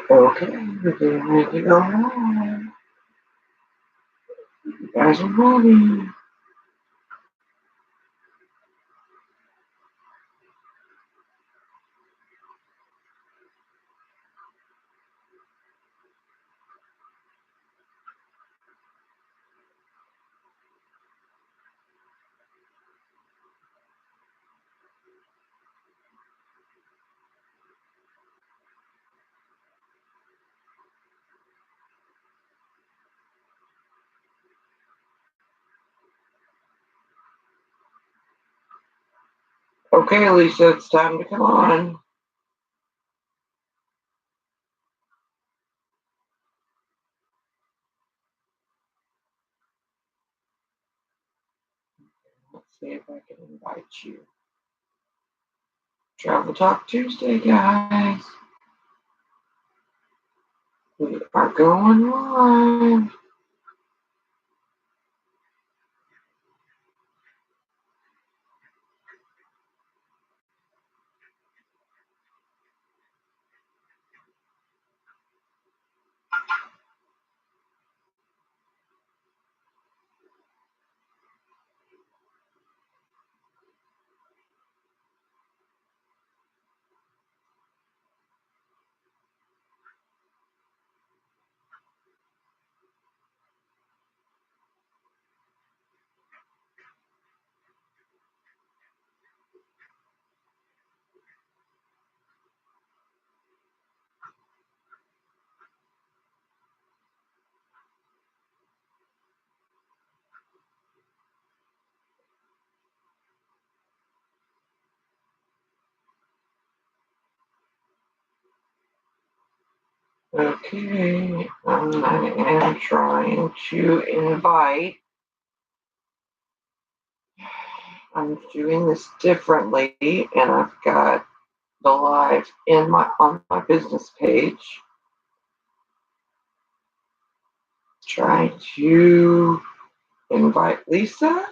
Okay, we're getting ready to go live. You guys are ready. Okay, Lisa, it's time to come on. Let's see if I can invite you. Travel Talk Tuesday, guys. We are going live. Okay, I am trying to invite. I'm doing this differently, and I've got the live on my business page. Trying to invite Lisa.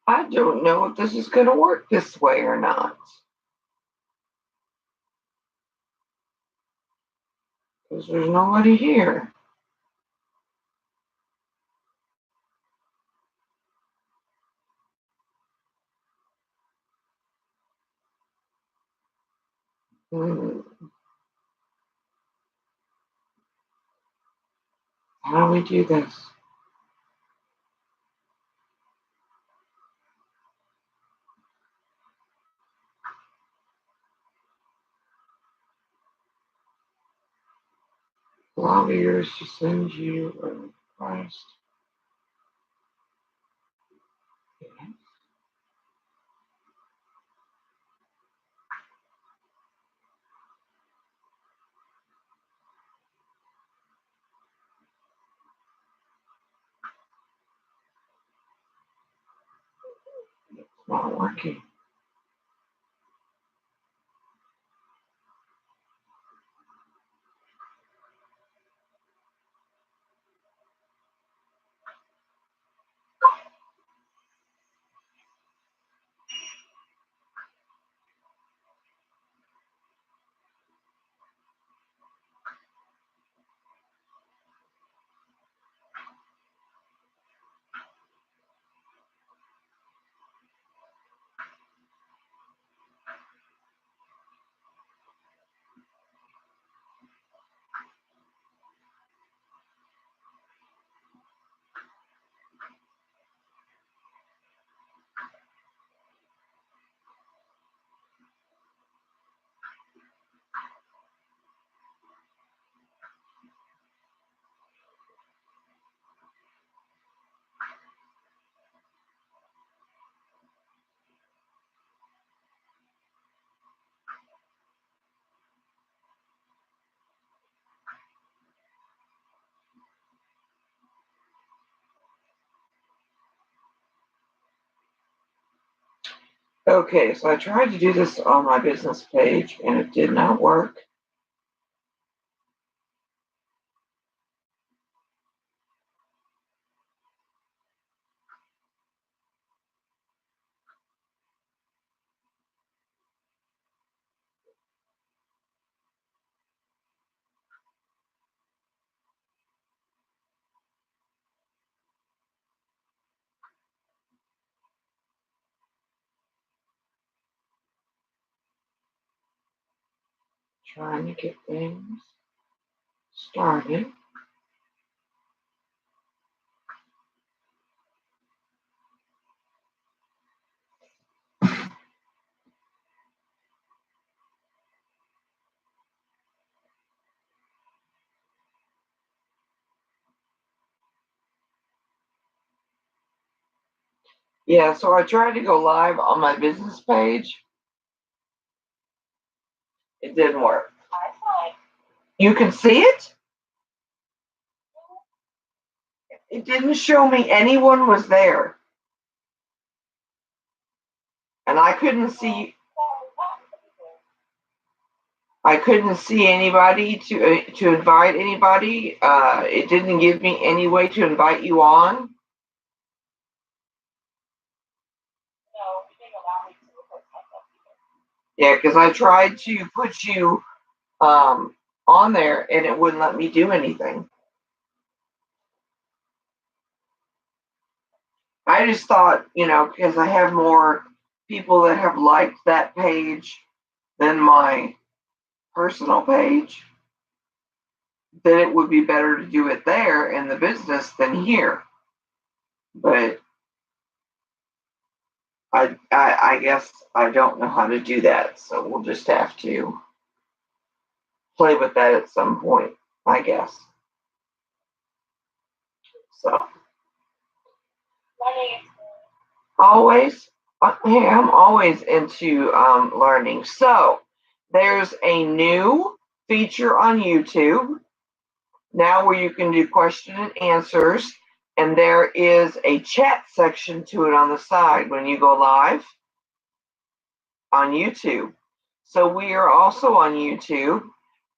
I don't know if this is going to work this way or not. Because there's nobody here. How do we do this? Allow yours to send you a request. It's not working. Okay, so I tried to do this on my business page and it did not work. Trying to get things started. Yeah, so I tried to go live on my business page. It didn't work. You can see it? It didn't show me anyone was there. And I couldn't see anybody to invite anybody. It didn't give me any way to invite you on. Yeah, because I tried to put you on there and it wouldn't let me do anything. I just thought, because I have more people that have liked that page than my personal page, that it would be better to do it there in the business than here. But I guess I don't know how to do that, so we'll just have to play with that at some point, I guess. So always, hey, I'm always into learning. So there's a new feature on YouTube now where you can do question and answers, and there is a chat section to it on the side when you go live on YouTube. So we are also on YouTube,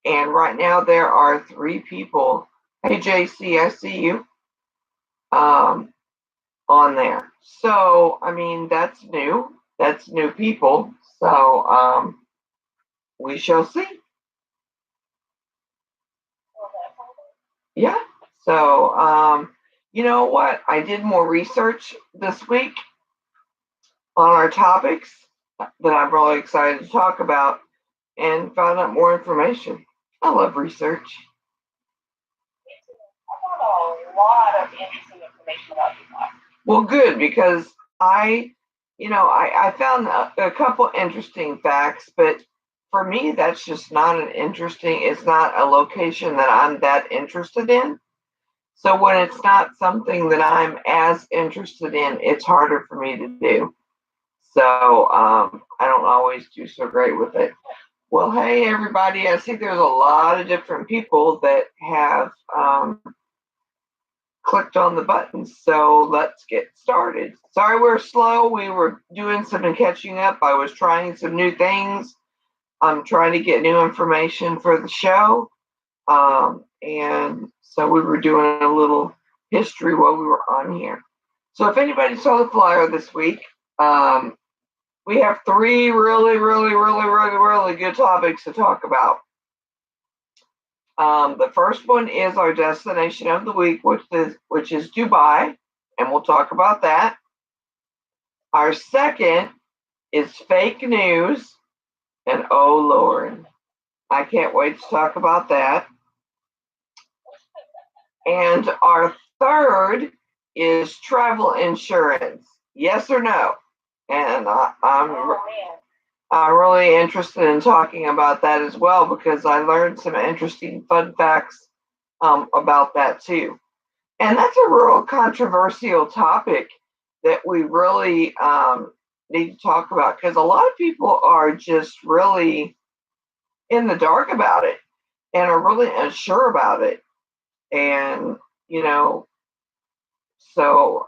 and right now there are 3 people. Hey JC, I see you on there. So I mean that's new. That's new people. So we shall see. Yeah. So you know what? I did more research this week on our topics that I'm really excited to talk about and found out more information. I love research. I found a lot of interesting information about you. Well, good, because I found a couple interesting facts, but for me, that's just not it's not a location that I'm that interested in. So when it's not something that I'm as interested in, it's harder for me to do. So I don't always do so great with it. Well, hey, everybody, I see there's a lot of different people that have clicked on the button. So let's get started. Sorry we're slow. We were doing some catching up. I was trying some new things. I'm trying to get new information for the show. And so we were doing a little history while we were on here. So if anybody saw the flyer this week, we have 3 really, really, really, really, really good topics to talk about. The first one is our destination of the week, which is Dubai, and we'll talk about that. Our second is fake news, and oh Lord, I can't wait to talk about that. And our third is travel insurance, yes or no? And I'm really interested in talking about that as well because I learned some interesting fun facts about that too. And that's a real controversial topic that we really need to talk about because a lot of people are just really in the dark about it and are really unsure about it. And, so.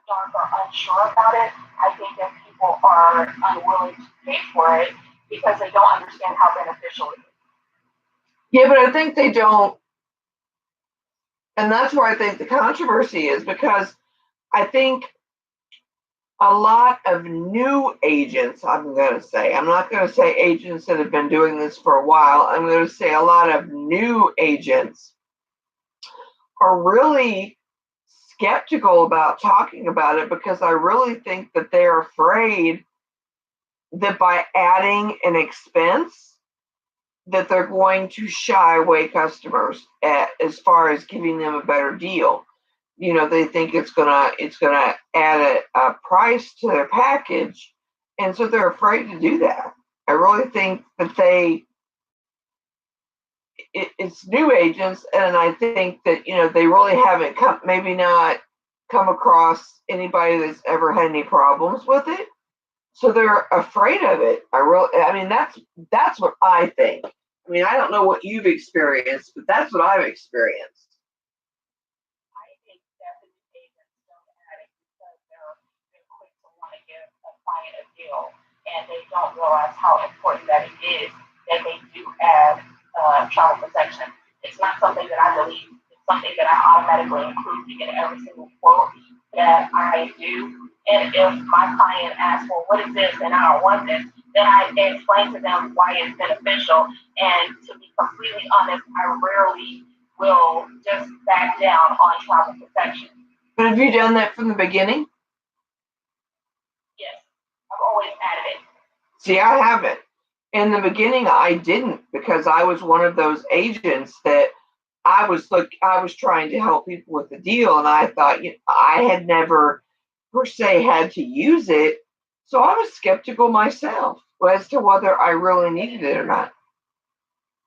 dark or unsure about it, I think that people are unwilling to pay for it because they don't understand how beneficial it is. Yeah, but I think they don't, and that's where I think the controversy is, because I think a lot of new agents, I'm going to say, I'm not going to say agents that have been doing this for a while, I'm going to say a lot of new agents are really skeptical about talking about it, because I really think that they're afraid that by adding an expense that they're going to shy away customers as far as giving them a better deal. They think it's gonna add a price to their package, and so they're afraid to do that. I really think that it's new agents, and I think that they really haven't maybe not come across anybody that's ever had any problems with it, so they're afraid of it. I mean, that's what I think. I mean, I don't know what you've experienced, but that's what I've experienced. I think that the agents don't add it because they're quick to want to give a client a deal, and they don't realize how important that it is that they do add travel protection. It's not something that I believe. It's something that I automatically include in every single quote that I do. And if my client asks, "Well, what is this?" and I don't want this, then I explain to them why it's beneficial. And to be completely honest, I rarely will just back down on travel protection. But have you done that from the beginning? Yes, I've always added it. See, I haven't. In the beginning, I didn't, because I was one of those agents that I was trying to help people with the deal, and I thought, I had never per se had to use it, so I was skeptical myself as to whether I really needed it or not.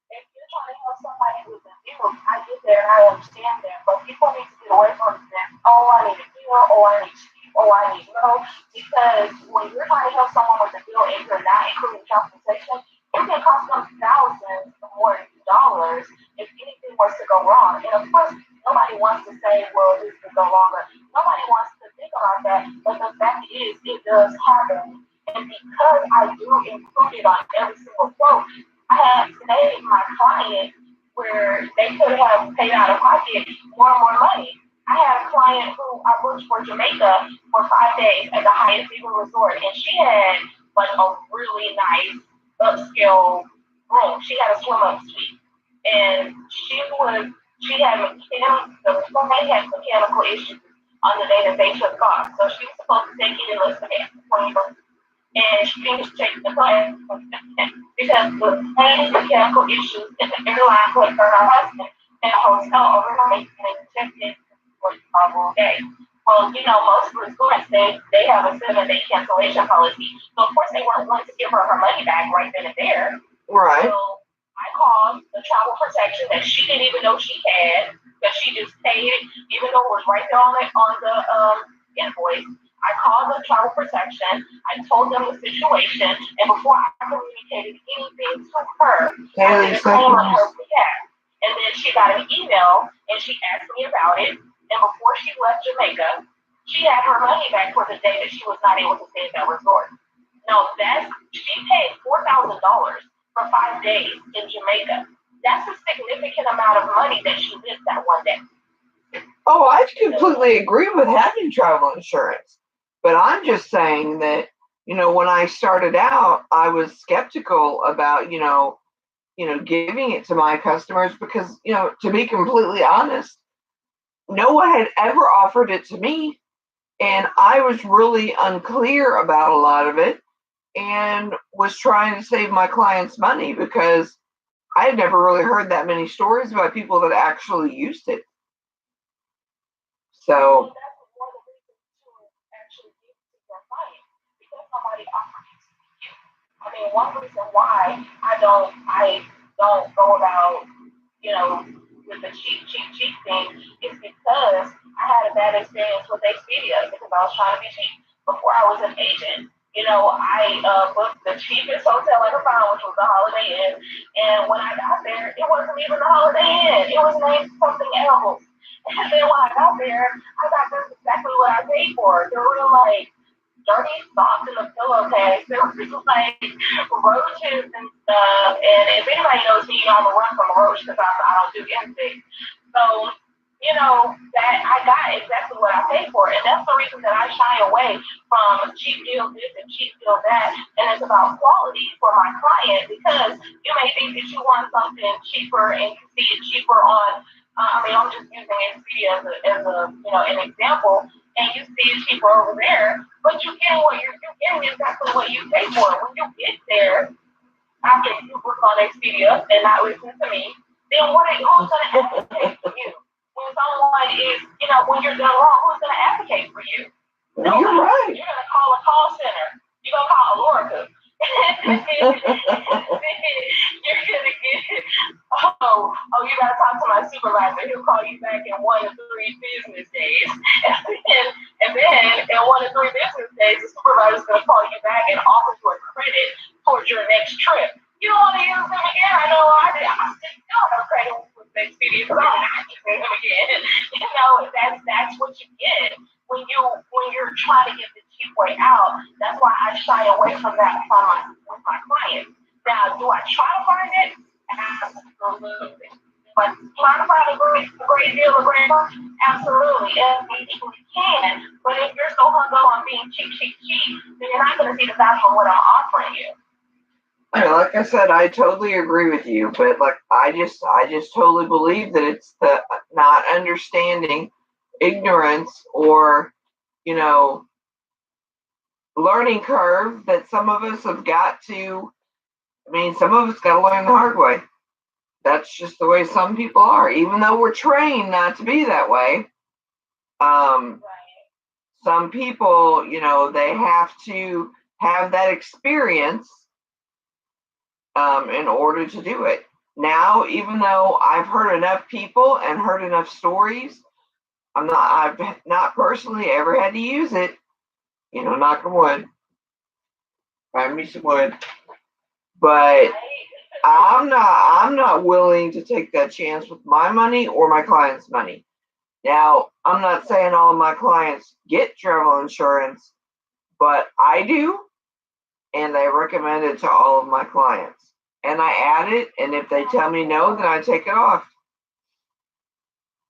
If you're trying to help somebody with a deal, I get that and I understand that. But people need to get away from this. Oh, I need a deal. Oh, I need cheap. Oh, I need low. Because when you're trying to help someone with a deal and you're not including transportation, it can cost them thousands or more dollars if anything was to go wrong. And of course, nobody wants to say, well, this could go wrong. Nobody wants to think about that. But the fact is, it does happen. And because I do include it on every single quote, I have saved my client where they could have paid out of pocket more and more money. I had a client who I booked for Jamaica for 5 days at the highest even resort, and she had like a really nice upscale room. She had a swim up suite, and she had the flight had mechanical issues on the day that they took off, so she was supposed to take it in less than 24, and she finished taking the flight because the same mechanical issues in the airline put her husband in a hotel overnight and they checked in for the following day. Well, most resorts they have a 7-day cancellation policy. So of course they weren't going to give her her money back right then and there. Right. So I called the travel protection that she didn't even know she had, because she just paid it, even though it was right there on the invoice. I called the travel protection. I told them the situation, and before I communicated anything to her, I did a claim on her behalf. And then she got an email, and she asked me about it. And before she left Jamaica, she had her money back for the day that she was not able to stay at that resort. No, she paid $4,000 for 5 days in Jamaica. That's a significant amount of money that she missed that one day. Oh, I completely agree with having travel insurance. But I'm just saying that, when I started out, I was skeptical about, giving it to my customers, because, to be completely honest, no one had ever offered it to me. And I was really unclear about a lot of it, and was trying to save my clients money, because I had never really heard that many stories about people that actually used it. So, that's one of the reasons to actually give to your client, because somebody offered it to you. I mean, one reason why I don't go about, you know, with the cheap thing is because I had a bad experience with Expedia because I was trying to be cheap before I was an agent. I booked the cheapest hotel I could find, which was the Holiday Inn. And when I got there, it wasn't even the Holiday Inn. It was named something else. And then when I got there, I got this exactly what I paid for. There were like dirty socks in the pillowcase. There was like roaches and stuff. And if anybody knows me, I'm a run from a roach because I don't do insects. So, that I got exactly what I paid for. And that's the reason that I shy away from cheap deal this and cheap deal that. And it's about quality for my client because you may think that you want something cheaper and you see it cheaper on, I'm just using Expedia as an example, and you see it cheaper over there, but you're getting exactly what you pay for. When you get there, after you book on Expedia and not listen to me, then who's going to advocate for you? When someone is, when you're done wrong, who's going to advocate for you? No, you're right. You're going to call a call center. You're going to call Alorica. You're going to get, you got to talk to my supervisor. He'll call you back in 1 to 3 business days. And then in 1 to 3 business days, the supervisor's going to call you back and offer you a credit towards your next trip. You don't want to use them again. I know I did. I still have credit with Expedia, so I'm not using them again. That's what you get when you're trying to get the cheap way out. That's why I shy away from that with my clients. Now, do I try to find it? Absolutely. But trying to find a great deal, a great deal? Absolutely. And we can. But if you're so hung up on being cheap, then you're not going to see the value of what I'm offering you. Like I said, I totally agree with you, but I just totally believe that it's the not understanding, ignorance, or learning curve that some of us have got to. Some of us got to learn the hard way. That's just the way some people are, even though we're trained not to be that way. Some people, they have to have that experience in order to do it. Now, even though I've heard enough people and heard enough stories, I've not personally ever had to use it. Knock on wood. Find me some wood. But I'm not willing to take that chance with my money or my clients' money. Now, I'm not saying all of my clients get travel insurance, but I do, and I recommend it to all of my clients. And I add it, and if they tell me no, then I take it off.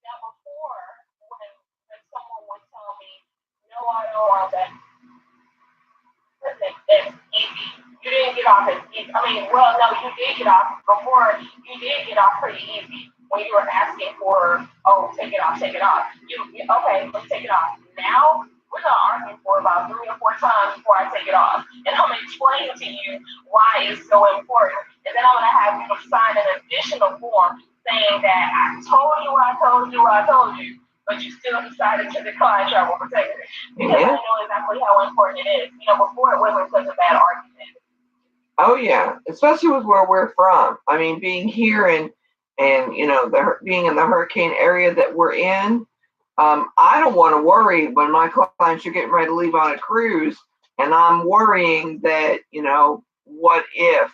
Now, before, when someone would tell me, no, I don't want that, it's easy. You didn't get off as easy. No, you did get off before. You did get off pretty easy when you were asking for, take it off. Okay, let's take it off. Now, we're going to argue for about 3 or 4 times before I take it off. And I'm going to explain to you why it's so important. And then I'm going to have you sign an additional form saying that I told you, but you still decided to decline travel protection. Because I know exactly how important it is. Before it wasn't such a bad argument. Oh, yeah. Especially with where we're from. Being here and being in the hurricane area that we're in, I don't want to worry when my clients are getting ready to leave on a cruise and I'm worrying that, what if?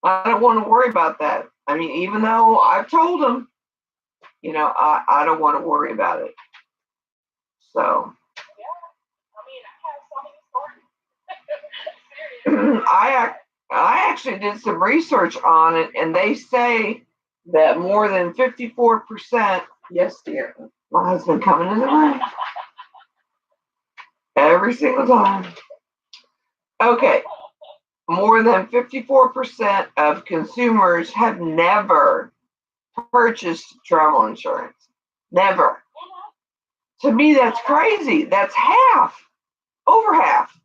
I don't want to worry about that. Even though I've told them, I don't want to worry about it. So. I actually did some research on it, and they say that more than 54%. Yes, dear. My husband coming in the room every single time. Okay. More than 54% of consumers have never purchased travel insurance. Never. To me, that's crazy. That's half. Over half. It's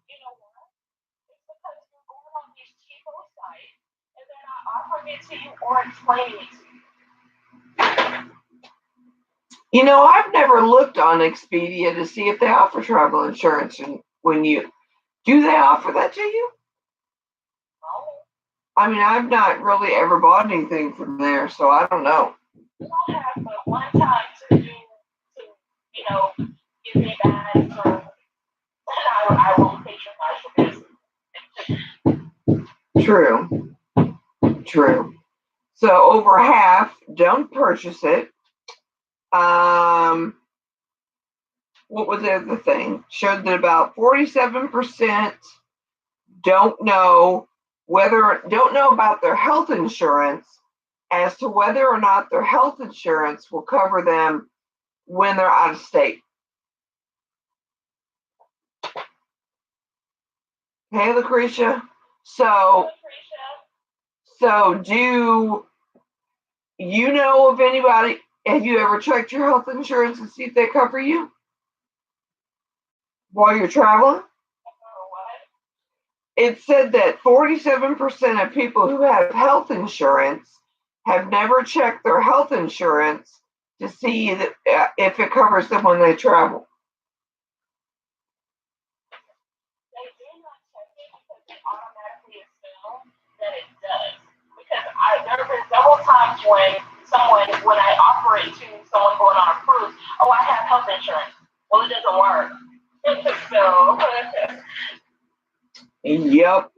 because you're going on these cheapo sites and they're not offering it to you or explaining it to you. I've never looked on Expedia to see if they offer travel insurance. And do they offer that to you? No. I've not really ever bought anything from there, so I don't know. You don't have but one time to give me that, I will patronize your business. True. So over half don't purchase it. What was the other thing? Showed that about 47% don't know don't know about their health insurance as to whether or not their health insurance will cover them when they're out of state. Hey, Lucretia. So do you know of anybody? Have you ever checked your health insurance and see if they cover you while you're traveling? It said that 47% of people who have health insurance have never checked their health insurance to see that, if it covers them when they travel. They do not check it because they automatically assume that it does. Because there have been several times when I offer it to someone going on a cruise, oh, I have health insurance. Well, it doesn't work. So, Yep.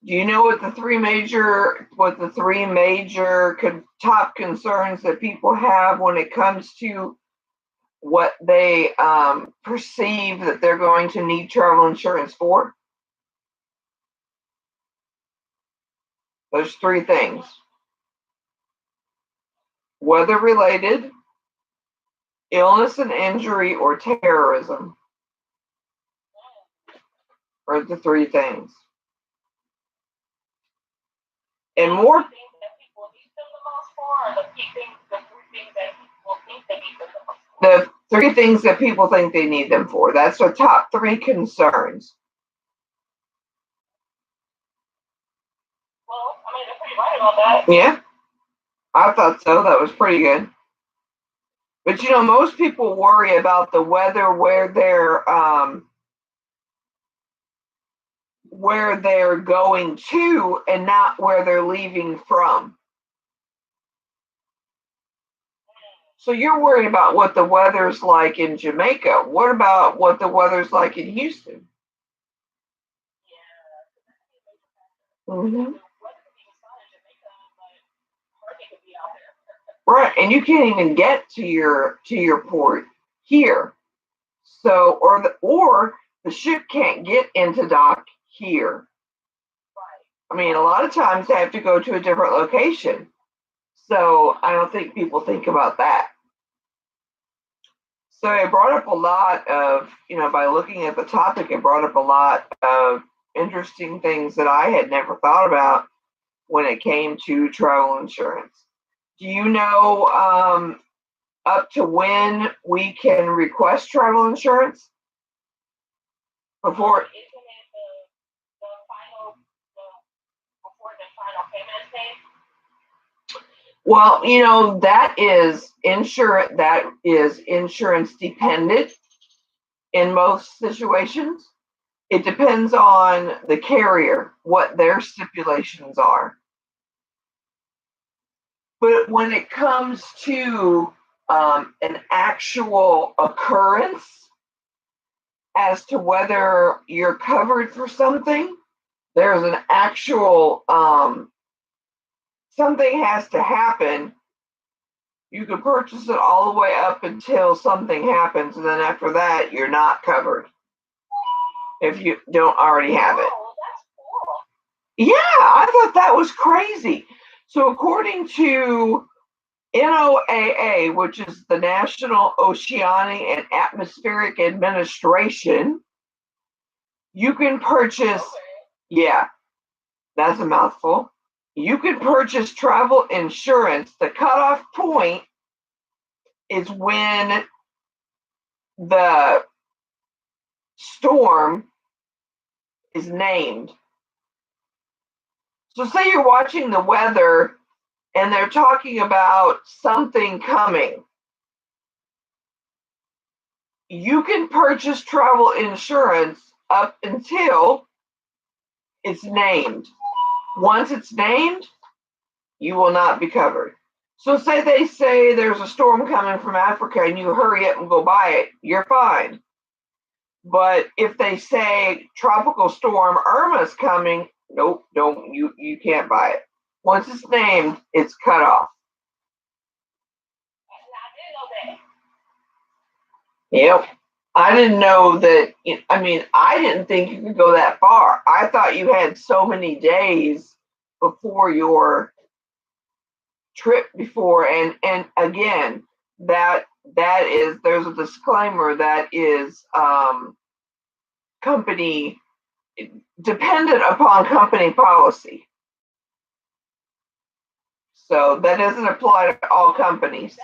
Do you know what the three major top concerns that people have when it comes to what they perceive that they're going to need travel insurance for? There's three things: weather related, illness and injury, or terrorism are the three things. And more, things that people need them the most for, or the three things that people think they need them the most for. the three things that people think they need them for. That's the top three concerns. Well, I mean, they're pretty right about that. Yeah, I thought so. That was pretty good. But you know, most people worry about the weather where they're going to and not where they're leaving from. So you're worried about what the weather's like in Jamaica. What about what the weather's like in Houston? Mm-hmm. Right, and you can't even get to your port here. So, or the ship can't get into dock here. I mean, a lot of times they have to go to a different location. So I don't think people think about that. So it brought up a lot of, by looking at the topic, it brought up a lot of interesting things that I had never thought about when it came to travel insurance. Do you know up to when we can request travel insurance? Before Isn't it the final, before the final payment is made? Well, that is insurance dependent in most situations. It depends on the carrier, what their stipulations are. But when it comes to an actual occurrence as to whether you're covered for something, there's an actual something has to happen. You can purchase it all the way up until something happens, and then after that, you're not covered if you don't already have it. Oh, that's cool. Yeah, I thought that was crazy. So, according to NOAA, which is the National Oceanic and Atmospheric Administration, you can purchase, yeah, that's a mouthful. You can purchase travel insurance. The cutoff point is when the storm is named. So, say you're watching the weather and they're talking about something coming. You can purchase travel insurance up until it's named. Once it's named, you will not be covered. So say they say there's a storm coming from Africa and you hurry up and go buy it, you're fine. But if they say tropical storm Irma's coming, nope, don't you can't buy it. Once it's named, it's cut off. Yep. I didn't know that. I mean, I didn't think you could go that far. I thought you had so many days before your trip before, and again, that is there's a disclaimer that is company dependent upon company policy. So that doesn't apply to all companies.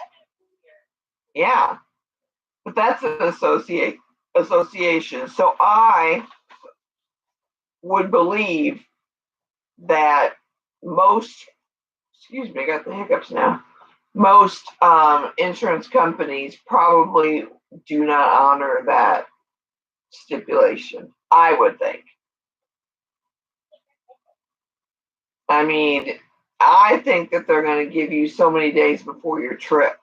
Yeah, but that's an association. So I would believe that most, excuse me, I got the hiccups now. Most insurance companies probably do not honor that stipulation. I would think. I mean, I think that they're going to give you so many days before your trip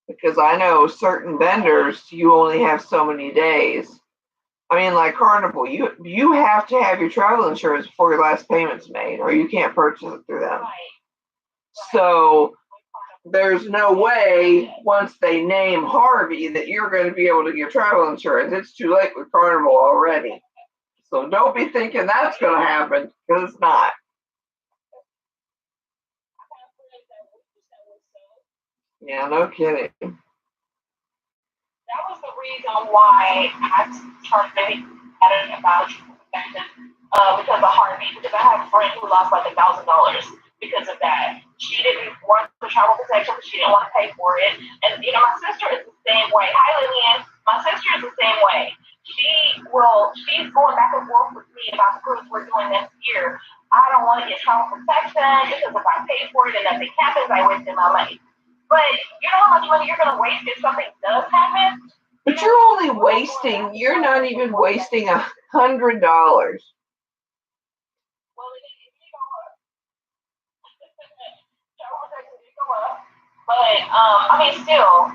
because I know certain vendors you only have so many days. I mean, like Carnival, you have to have your travel insurance before your last payment's made, or you can't purchase it through them. So there's no way once they name Harvey that you're going to be able to get travel insurance. It's too late with Carnival already. So don't be thinking that's going to happen because it's not. Yeah, no kidding. That was the reason why I turned very adamant about protection because of Harvey. Because I have a friend who lost like $1,000 because of that. She didn't want the travel protection. She didn't want to pay for it. And you know, my sister is the same way. Hi, Lillian. My sister is the same way. She's going back and forth with me about the cruise we're doing next year. I don't want to get travel protection because if I pay for it and nothing happens, I wasted my money. But you know how much money you're going to waste if something does happen? But you're only wasting, you're not even wasting $100. Well, it did go up. Travel protection did go up. But, I mean, still,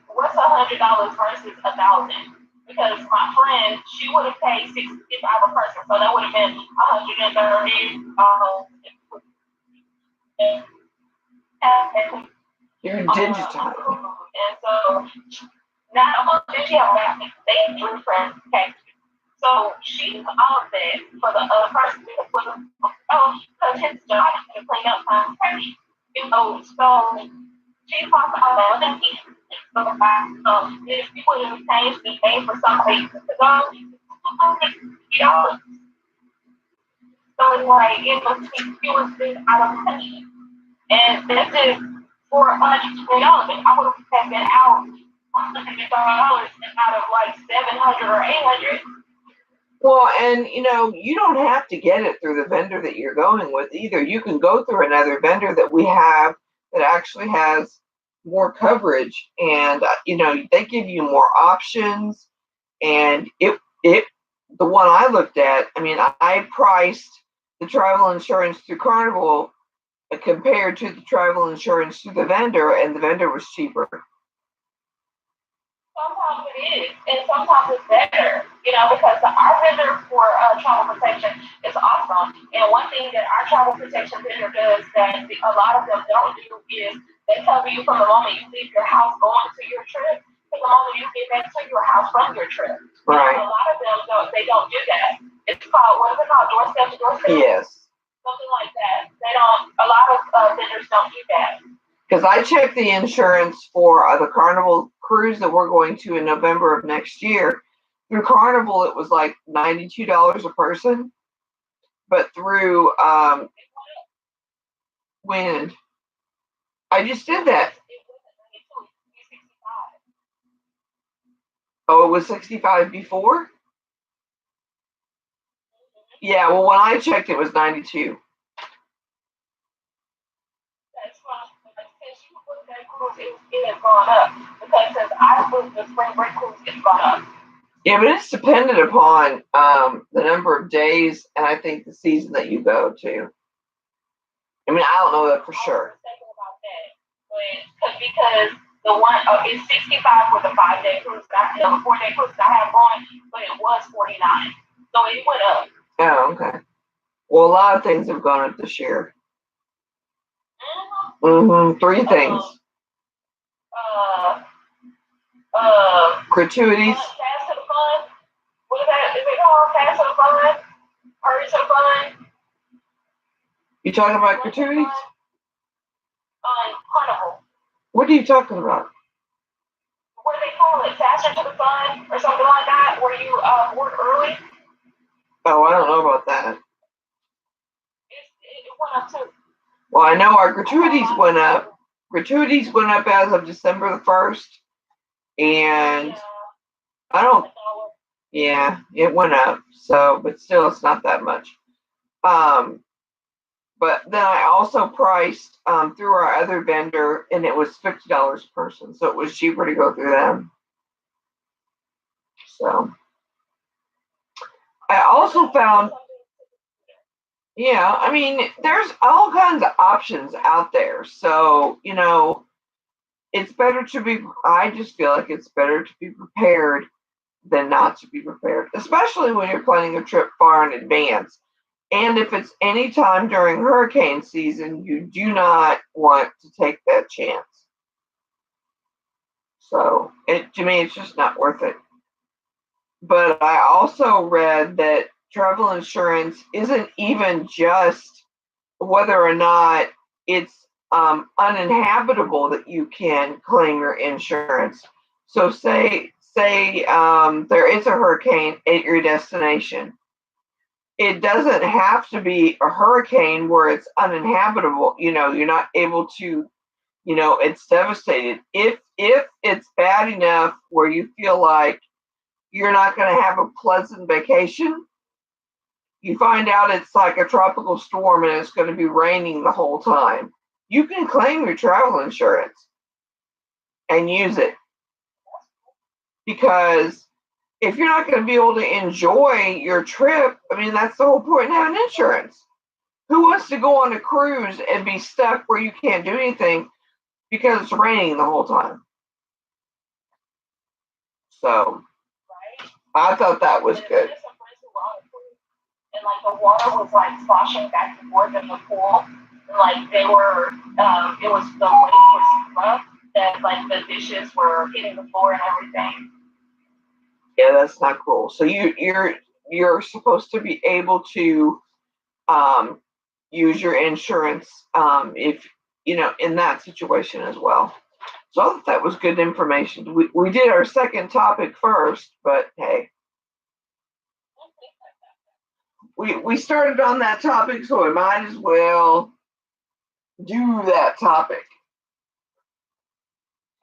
what's $100 versus 1,000? Because my friend, she would have paid 60 if I were a person, so that would have been 130. You're digitizing. And so not only did she have that, they drew friends. Okay. So she used all of that for the other person because his job is to clean up my credit. You know, so she talked about that. So if you would have changed the name for somebody to go, $250. So it's like, you know, she was been out of money. And that's it for $120. I would have taken out $150 out of like 700 or 800. Well, and you know, you don't have to get it through the vendor that you're going with either. You can go through another vendor that we have that actually has more coverage, and you know, they give you more options. And it the one I looked at, I mean, I priced the travel insurance through Carnival compared to the travel insurance through the vendor, and the vendor was cheaper. Sometimes it is, and sometimes it's better, you know, because our vendor for travel protection is awesome. And one thing that our travel protection vendor does that a lot of them don't do is they cover you from the moment you leave your house going to your trip to the moment you get back to your house from your trip. Right. A lot of them don't do that. It's called, what is it called, doorstep to doorstep? Yes. Something like that. They don't. A lot of vendors don't do that. Because I checked the insurance for the Carnival cruise that we're going to in November of next year. Through Carnival, it was like $92 a person, but through Wind, I just did that. Oh, it was 65 before? Yeah, well, when I checked, it was 92. It has gone up because since I booked the spring break cruise, it's gone up. Yeah, but it's dependent upon the number of days and I think the season that you go to. I mean, I don't know that for sure. Because the one it's 65 for the 5-day cruise. The 4-day cruise I have going, but it was 49, so it went up. Oh, okay. Well, a lot of things have gone up this year. Three things. Gratuities. Fast to the fun. What is that? Is it called fast to the fun? Hurry to the fun? You talking about gratuities? Carnival. What are you talking about? What do they call it? Faster to the fun or something like that, where you work early? Oh, I don't know about that. It went up too. Well, I know our gratuities went up. Gratuities went up as of December the 1st. And I don't, yeah, it went up. So, but still, it's not that much. But then I also priced through our other vendor, and it was $50 a person. So it was cheaper to go through them. So I also found, yeah, I mean, there's all kinds of options out there. So, it's better to be, I just feel like it's better to be prepared than not to be prepared, especially when you're planning a trip far in advance. And if it's any time during hurricane season, you do not want to take that chance. So, to me, it's just not worth it. But I also read that travel insurance isn't even just whether or not it's uninhabitable that you can claim your insurance. So say there is a hurricane at your destination. It doesn't have to be a hurricane where it's uninhabitable. You're not able to, it's devastated. If it's bad enough where you feel like you're not going to have a pleasant vacation, you find out it's like a tropical storm and it's going to be raining the whole time, you can claim your travel insurance and use it. Because if you're not going to be able to enjoy your trip, I mean, that's the whole point of having insurance. Who wants to go on a cruise and be stuck where you can't do anything because it's raining the whole time? So I thought that was good. And like the water was like sloshing back and forth in the pool. And like they were, it was the wave was rough that like the dishes were hitting the floor and everything. Yeah, that's not cool. So you're supposed to be able to use your insurance if in that situation as well. So I thought that was good information. We did our second topic first, but hey. We started on that topic, so we might as well do that topic.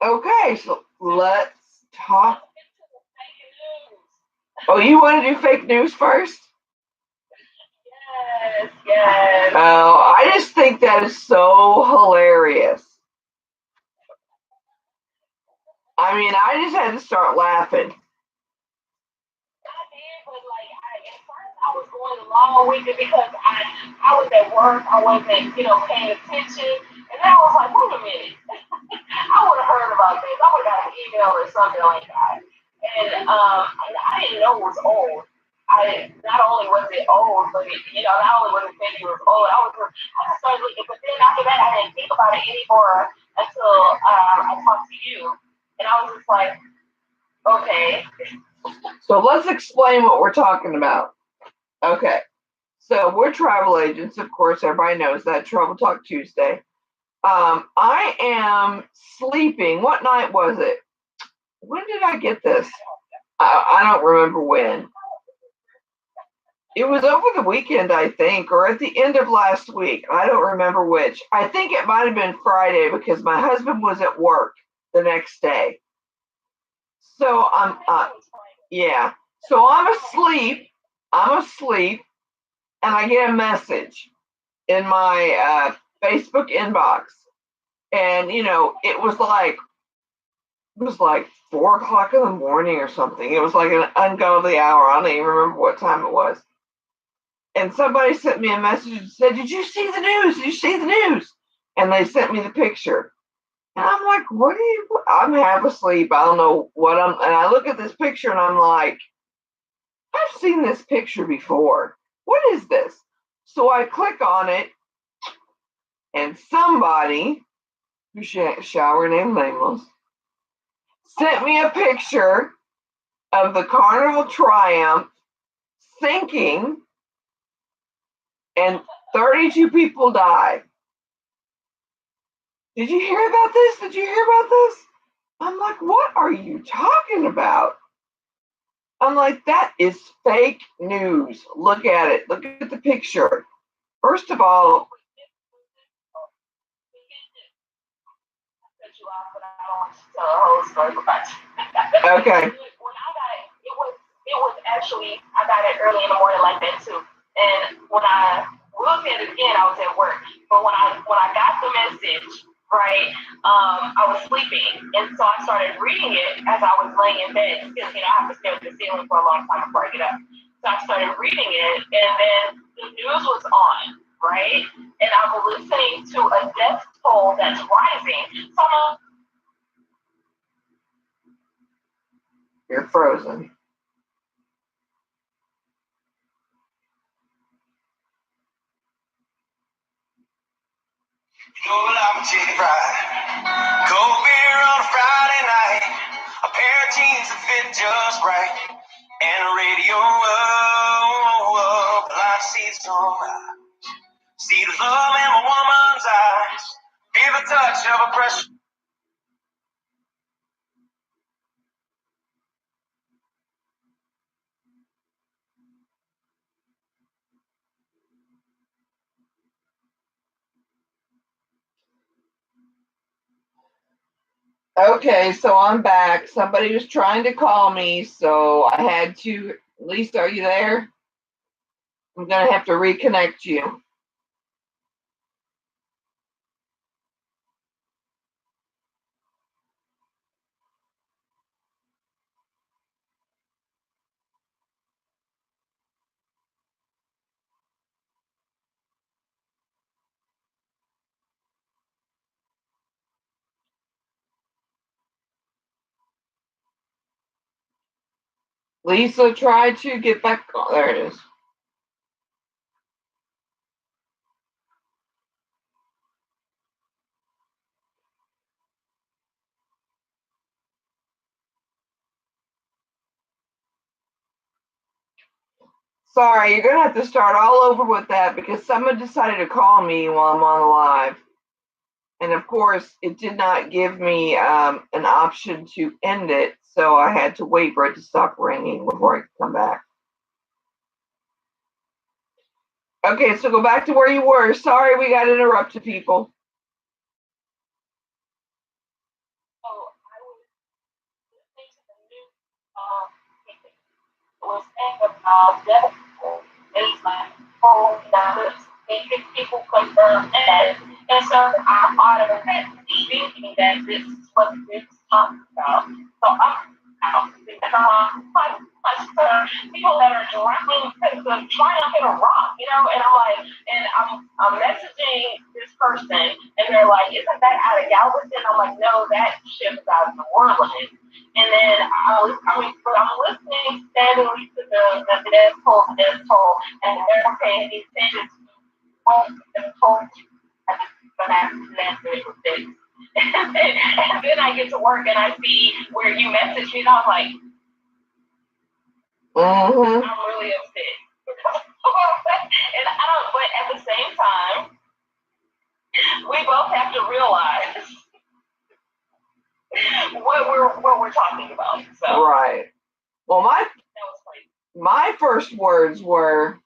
Okay, so let's talk. Oh, you want to do fake news first? Yes. Oh, I just think that is so hilarious. I mean, I just had to start laughing. I was going along with it because I was at work, I wasn't, paying attention. And then I was like, wait a minute. I would have heard about this. I would have got an email or something like that. And I didn't know it was old. I not only was it old, but not only was it thinking it was old, I just started looking, but then after that I didn't think about it anymore until I talked to you. And I was just like, okay. So let's explain what we're talking about. Okay. So we're travel agents, of course, everybody knows that, Travel Talk Tuesday. I am sleeping. What night was it? When did I get this? I don't remember when. It was over the weekend, I think, or at the end of last week. I don't remember which. I think it might have been Friday because my husband was at work the next day. So yeah. So I'm asleep, and I get a message in my Facebook inbox. And it was like 4 o'clock in the morning or something. It was like an ungodly hour. I don't even remember what time it was. And somebody sent me a message and said, "Did you see the news? Did you see the news?" And they sent me the picture. And I'm like, I'm half asleep. I don't know and I look at this picture and I'm like, I've seen this picture before. What is this? So I click on it, and somebody who shall remain nameless sent me a picture of the Carnival Triumph sinking and 32 people died. Did you hear about this? Did you hear about this? I'm like, what are you talking about? I'm like, that is fake news. Look at it. Look at the picture. First of all, okay. When I got it, it was actually I got it early in the morning like that too. And when I looked at it again, I was at work. But when I got the message, right, I was sleeping, and so I started reading it as I was laying in bed because I have to stare at the ceiling for a long time before I get up. So I started reading it, and then the news was on, right, and I was listening to a death toll that's rising. So You're frozen. I'm chicken fried. Cold beer on a Friday night. A pair of jeans that fit just right. And a radio up. Light seats on my. See the love in my woman's eyes. Feel the touch of a pressure. Okay, so I'm back. Somebody was trying to call me, so I had to. Lisa, are you there? I'm going to have to reconnect you. Lisa, try to get back. Oh, there it is. Sorry, you're going to have to start all over with that because someone decided to call me while I'm on the live. And of course, it did not give me an option to end it, so I had to wait for it to stop ringing before I could come back. Okay, so go back to where you were. Sorry, we got interrupted, people. I was listening to the news. It was saying about death baseline, whole numbers, and people confirm that. And so I'm automatically thinking that this is what this is talking about. So I'm people that are trying to hit a rock, and I'm messaging this person, and they're like, "Isn't that out of Galveston?" I'm like, "No, that ship is out of New Orleans." And then but I'm listening steadily to the death toll, and they're saying these things won't be told. I'm just gonna have to answer it with this. And then I get to work and I see where you message me, and I'm like, Mm-hmm. I'm really upset. And I don't, but at the same time, we both have to realize what we're talking about. So right. Well, my first words were,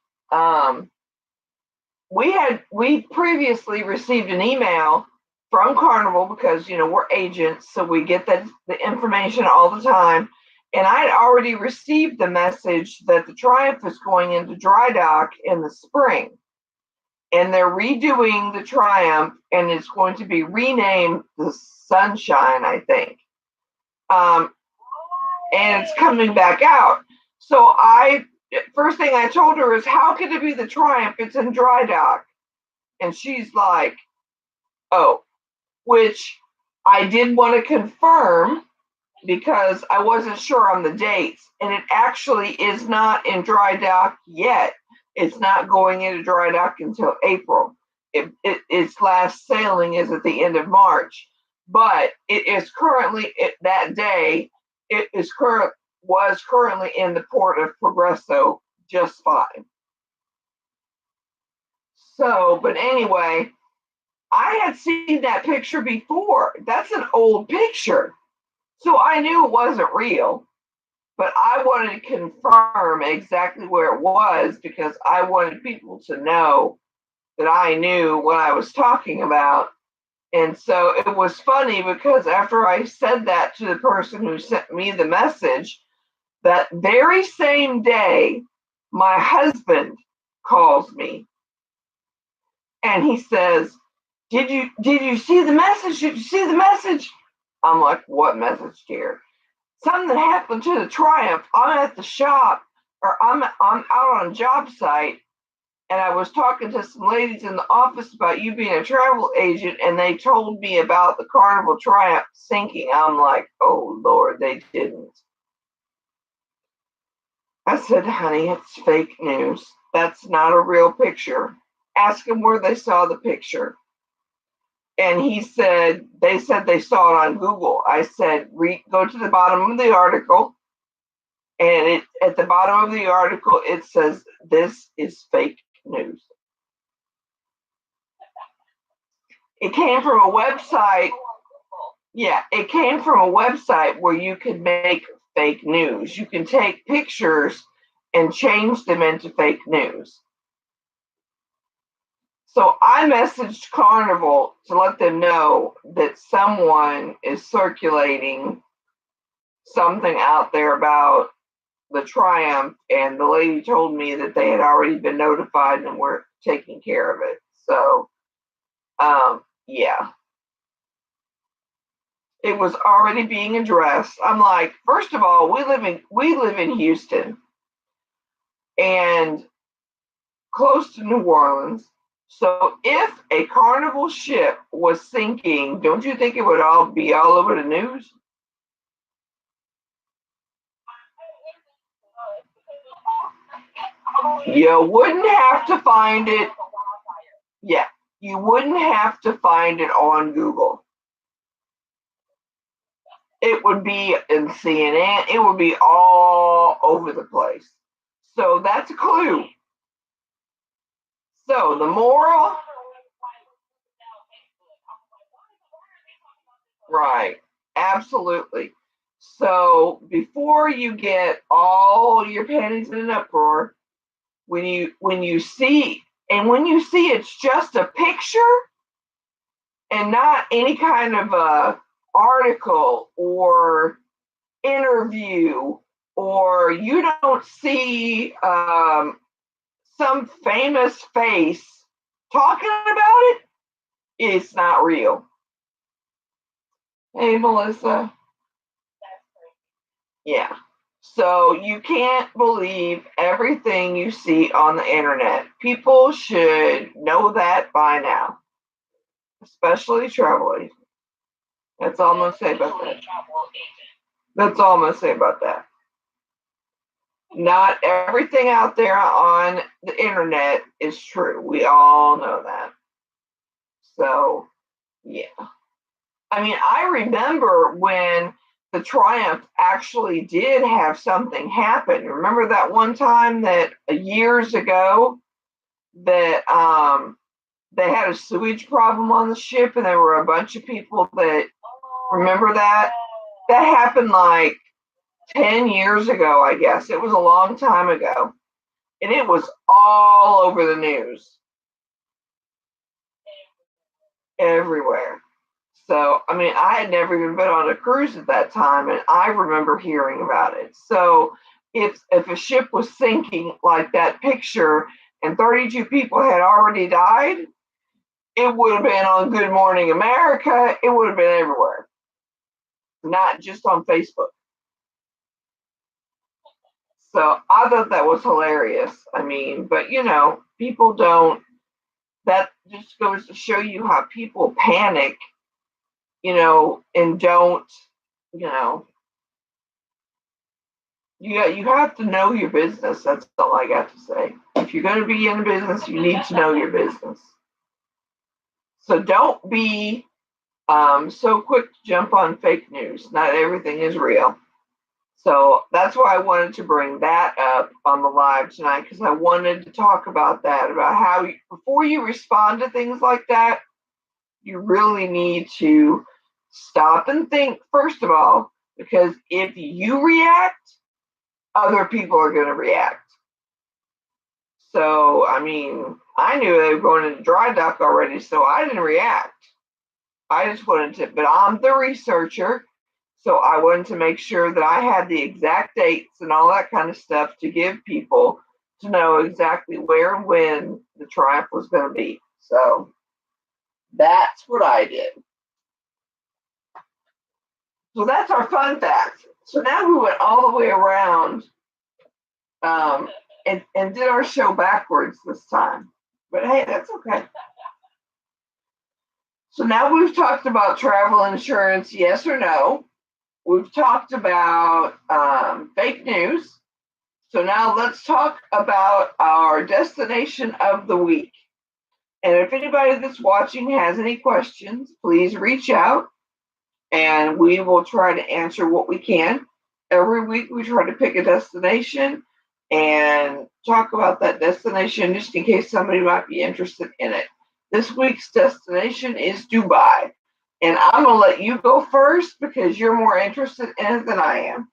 we previously received an email from Carnival because we're agents, so we get the information all the time. And I had already received the message that the Triumph is going into dry dock in the spring. And they're redoing the Triumph, and it's going to be renamed the Sunshine, I think. And it's coming back out. So first thing I told her is, how could it be the Triumph? It's in dry dock. And she's like, oh, which I did want to confirm because I wasn't sure on the dates. And it actually is not in dry dock yet. It's not going into dry dock until April. Its last sailing is at the end of March. But it is currently, that day, it is was currently in the port of Progreso just fine. So, but anyway, I had seen that picture before. That's an old picture. So I knew it wasn't real, but I wanted to confirm exactly where it was because I wanted people to know that I knew what I was talking about. And so it was funny because after I said that to the person who sent me the message, that very same day, my husband calls me and he says, did you see the message? Did you see the message? I'm like, what message, dear? Something happened to the Triumph. I'm at the shop, or I'm out on a job site, and I was talking to some ladies in the office about you being a travel agent, and they told me about the Carnival Triumph sinking. I'm like, oh Lord, they didn't. I said, honey, it's fake news. That's not a real picture. Ask them where they saw the picture. And he said, they said they saw it on Google. I said, go to the bottom of the article. And at the bottom of the article, it says, this is fake news. It came from a website. Yeah, it came from a website where you could make fake news. You can take pictures and change them into fake news. So I messaged Carnival to let them know that someone is circulating something out there about the Triumph, and the lady told me that they had already been notified and were taking care of it. So, yeah. It was already being addressed. I'm like, first of all, we live in Houston and close to New Orleans. So if a Carnival ship was sinking, don't you think it would all be all over the news? You wouldn't have to find it. Yeah, you wouldn't have to find it on Google. It would be in CNN. It would be all over the place. So that's a clue. So the moral, right, absolutely. So before you get all your panties in an uproar, when you see it's just a picture and not any kind of a article or interview, or you don't see some famous face talking about it, it's not real. Hey, Melissa. Yeah. So you can't believe everything you see on the internet. People should know that by now, especially travel agents. That's all I'm going to say about that. That's all I'm going to say about that. Not everything out there on the internet is true. We all know that. So, yeah. I mean, I remember when the Triumph actually did have something happen. Remember that one time that years ago that they had a sewage problem on the ship, and there were a bunch of people that remember that? That happened like 10 years ago, I guess. It was a long time ago. And it was all over the news. Everywhere. So, I mean, I had never even been on a cruise at that time, and I remember hearing about it. So, if a ship was sinking like that picture and 32 people had already died, it would have been on Good Morning America. It would have been everywhere, not just on Facebook. So I thought that was hilarious. I mean, but people don't, that just goes to show you how people panic, and don't, you have to know your business. That's all I got to say. If you're going to be in business, you need to know your business. So don't be so quick to jump on fake news. Not everything is real. So that's why I wanted to bring that up on the live tonight, because I wanted to talk about that, about how before you respond to things like that, you really need to stop and think, first of all, because if you react, other people are going to react. So, I mean, I knew they were going into dry dock already, so I didn't react. I just wanted to, but I'm the researcher, so I wanted to make sure that I had the exact dates and all that kind of stuff to give people to know exactly where and when the triumph was going to be. So that's what I did. So that's our fun fact. So now we went all the way around and did our show backwards this time. But hey, that's okay. So now we've talked about travel insurance, yes or no. We've talked about fake news. So now let's talk about our destination of the week. And if anybody that's watching has any questions, please reach out and we will try to answer what we can. Every week we try to pick a destination and talk about that destination just in case somebody might be interested in it. This week's destination is Dubai. And I'm going to let you go first because you're more interested in it than I am.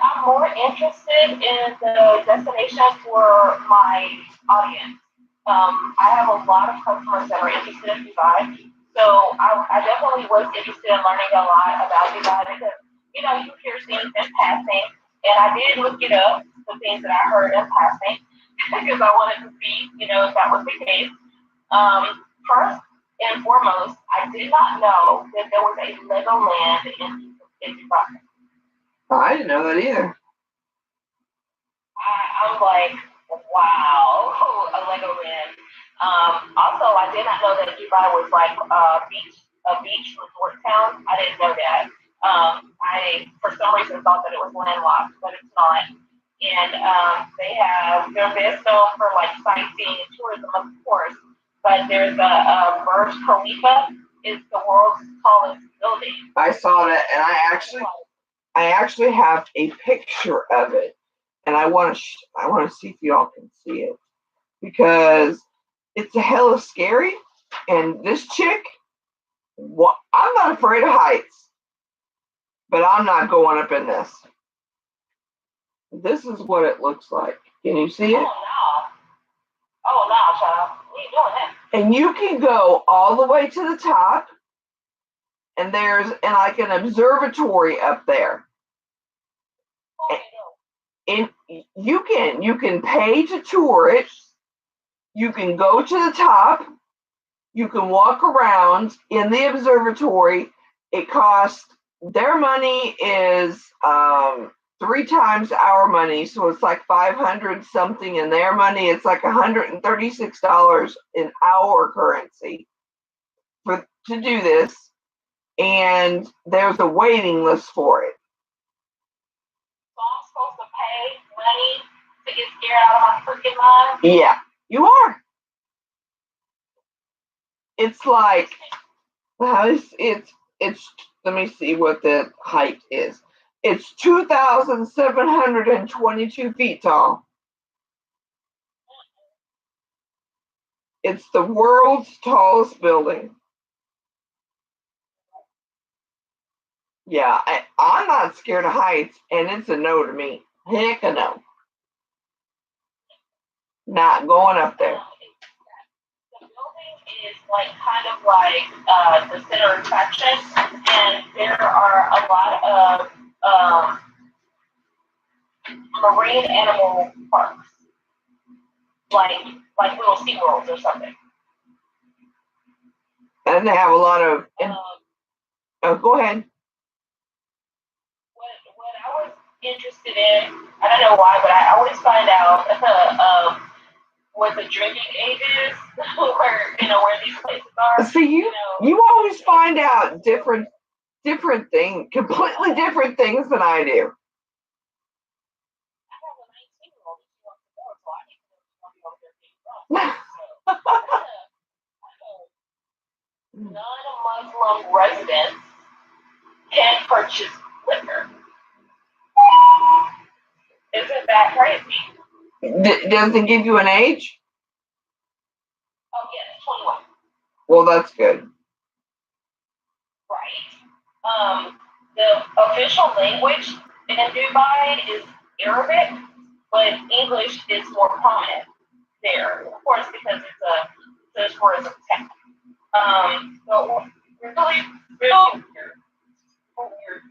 I'm more interested in the destination for my audience. I have a lot of customers that are interested in Dubai. So I definitely was interested in learning a lot about Dubai because, you hear things in passing. And I did look it up, the things that I heard in passing, because I wanted to see, if that was the case. First and foremost, I did not know that there was a Legoland in Dubai. I didn't know that either. I was like, wow, a Legoland. Also, I did not know that Dubai was like a beach resort town. I didn't know that. I, for some reason, thought that it was landlocked, but it's not. And they're best known for like sightseeing and tourism, of course. But there's a Burj Khalifa is the world's tallest building. I saw that, and I actually have a picture of it, and I want to see if y'all can see it because it's a hella scary. And this chick, I'm not afraid of heights, but I'm not going up in this. This is what it looks like. Can you see it? Oh no, child. What are you doing that? And you can go all the way to the top, and there's like an observatory up there. And you can pay to tour it. You can go to the top. You can walk around in the observatory. It costs, their money is 3 times our money, so it's like 500 something. In their money, it's like $136 in our currency to do this. And there's a waiting list for it. So I'm supposed to pay money to get scared out of my freaking mind? Yeah, you are. It's like, it's let me see what the height is. It's 2,722 feet tall. It's the world's tallest building. Yeah, I'm not scared of heights, and it's a no to me. Heck a no. Not going up there. The building is kind of like the center attraction, and there are a lot of marine animal parks, like little SeaWorlds or something. And they have a lot of. Go ahead. What I was interested in, I don't know why, but I always find out what the drinking age is, where these places are. See, you always find out different things, completely different things than I do. I have a 19-year-old who wants to go, so I need to know where they're being from. Non-Muslim residents can purchase Does it give you an age? Oh, yes, 21. Well, that's good. Right. The official language in Dubai is Arabic, but English is more prominent there, of course, because it's a tourism town. So really, really weird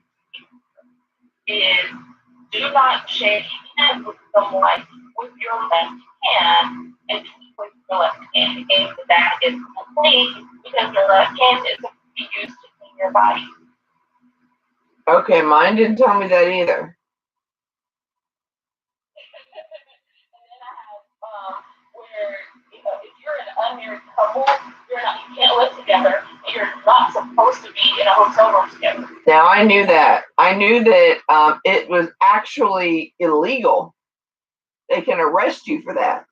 is do not shake hands with someone with your left hand and speak with your left hand. And that is complete because your left hand is to be used to clean your body. Okay, mine didn't tell me that either. And then I have where if you're an unmarried couple, you can't live together. And you're not supposed to be in a hotel room together. Now I knew that. I knew that it was actually illegal. They can arrest you for that.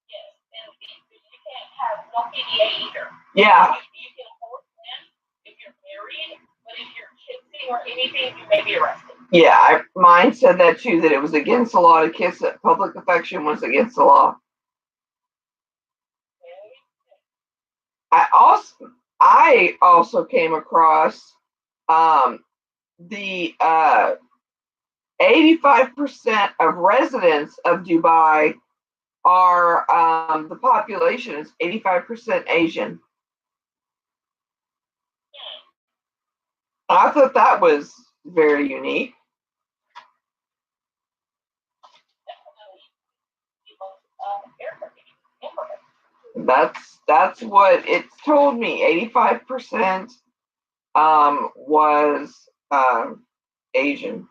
Yes, and you can't have no PDA either. Yeah. You can hold them if you're married, but if you're kissing or anything, you may be arrested. Yeah, mine said that too, that it was against the law to kiss. That public affection was against the law. I also came across the 85% of residents of Dubai are the population is 85% Asian. I thought that was very unique. That's what it's told me. 85% was Asian.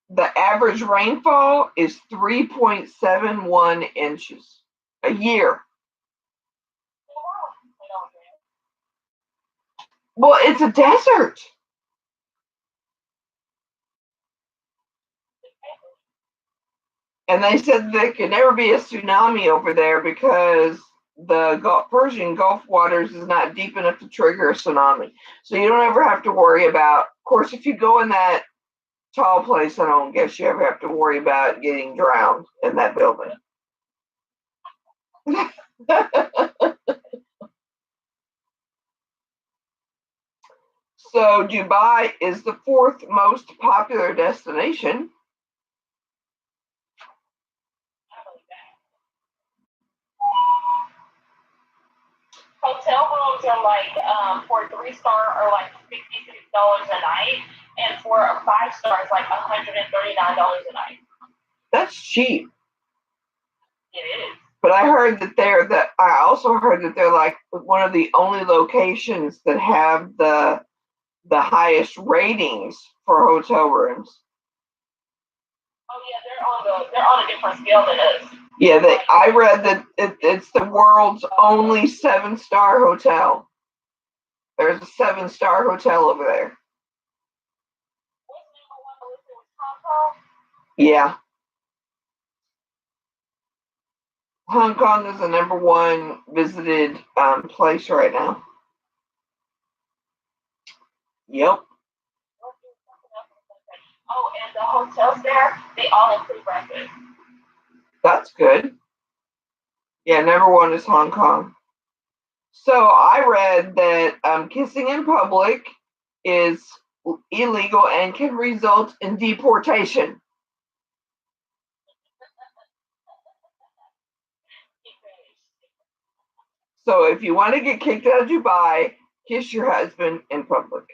The average rainfall is 3.71 inches a year. Well, it's a desert. And they said there could never be a tsunami over there because the Persian Gulf waters is not deep enough to trigger a tsunami. So you don't ever have to worry about, of course, if you go in that tall place, I don't guess you ever have to worry about getting drowned in that building. So Dubai is the fourth most popular destination. Hotel rooms are like for a 3-star are like $56 a night, and for a 5-star is like $139 a night. That's cheap. It is. But I heard that I also heard that they're like one of the only locations that have the highest ratings for hotel rooms. Oh yeah, they're on a different scale than us. Yeah, I read that it's the world's only 7-star hotel. There's a 7-star hotel over there. What's number one on the list was Hong Kong? Yeah. Hong Kong is the number one visited place right now. Yep. Oh, and the hotels there, they all include breakfast. That's good. Yeah, number one is Hong Kong. So I read that kissing in public is illegal and can result in deportation. So if you want to get kicked out of Dubai, kiss your husband in public.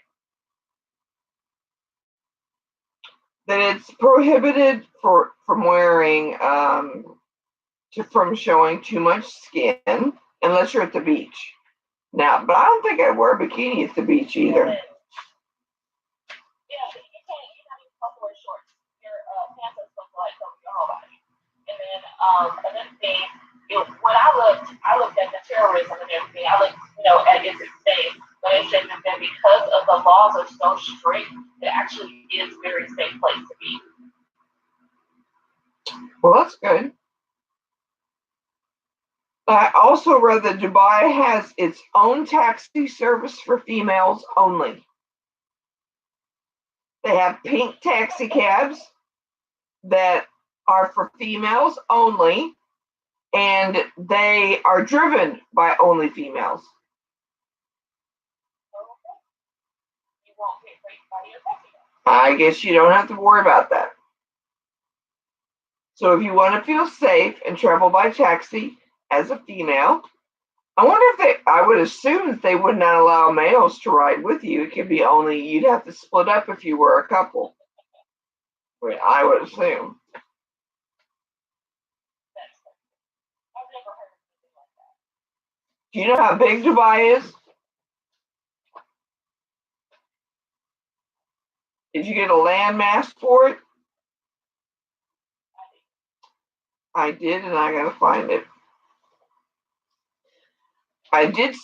That it's prohibited from wearing from showing too much skin unless you're at the beach. Now, but I don't think I'd wear a bikini at the beach either. Yeah, but you're not even supposed to wear shorts. Your pants are supposed to like cover your whole body. And then another thing, when I looked at the terrorism and everything. I looked, at its state, but it said that because of the laws are so strict, it actually is a very safe place to be. Well, that's good. I also read that Dubai has its own taxi service for females only. They have pink taxi cabs that are for females only, and they are driven by only females. You won't get raped by your taxi driver. I guess you don't have to worry about that. So if you want to feel safe and travel by taxi as a female, I wonder if I would assume that they would not allow males to ride with you. It could be only, you'd have to split up if you were a couple. I would assume. I've never heard of anything like that. Do you know how big Dubai is? Did you get a landmass for it? I did, and I gotta find it. I did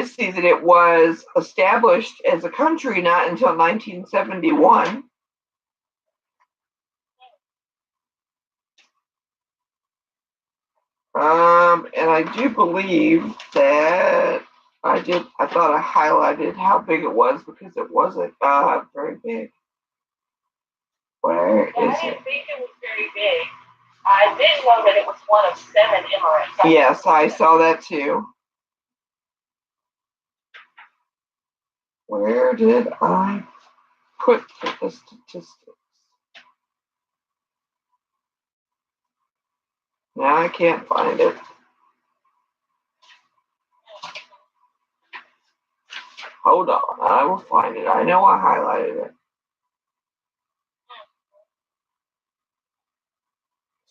see that it was established as a country not until 1971. And I do believe that I thought I highlighted how big it was because it wasn't very big. Where is I it? didn't think it was very big. I did know that it was one of 7 Emirates. Yes, I saw that too. Where did I put the statistics? Now I can't find it. Hold on, I will find it. I know I highlighted it.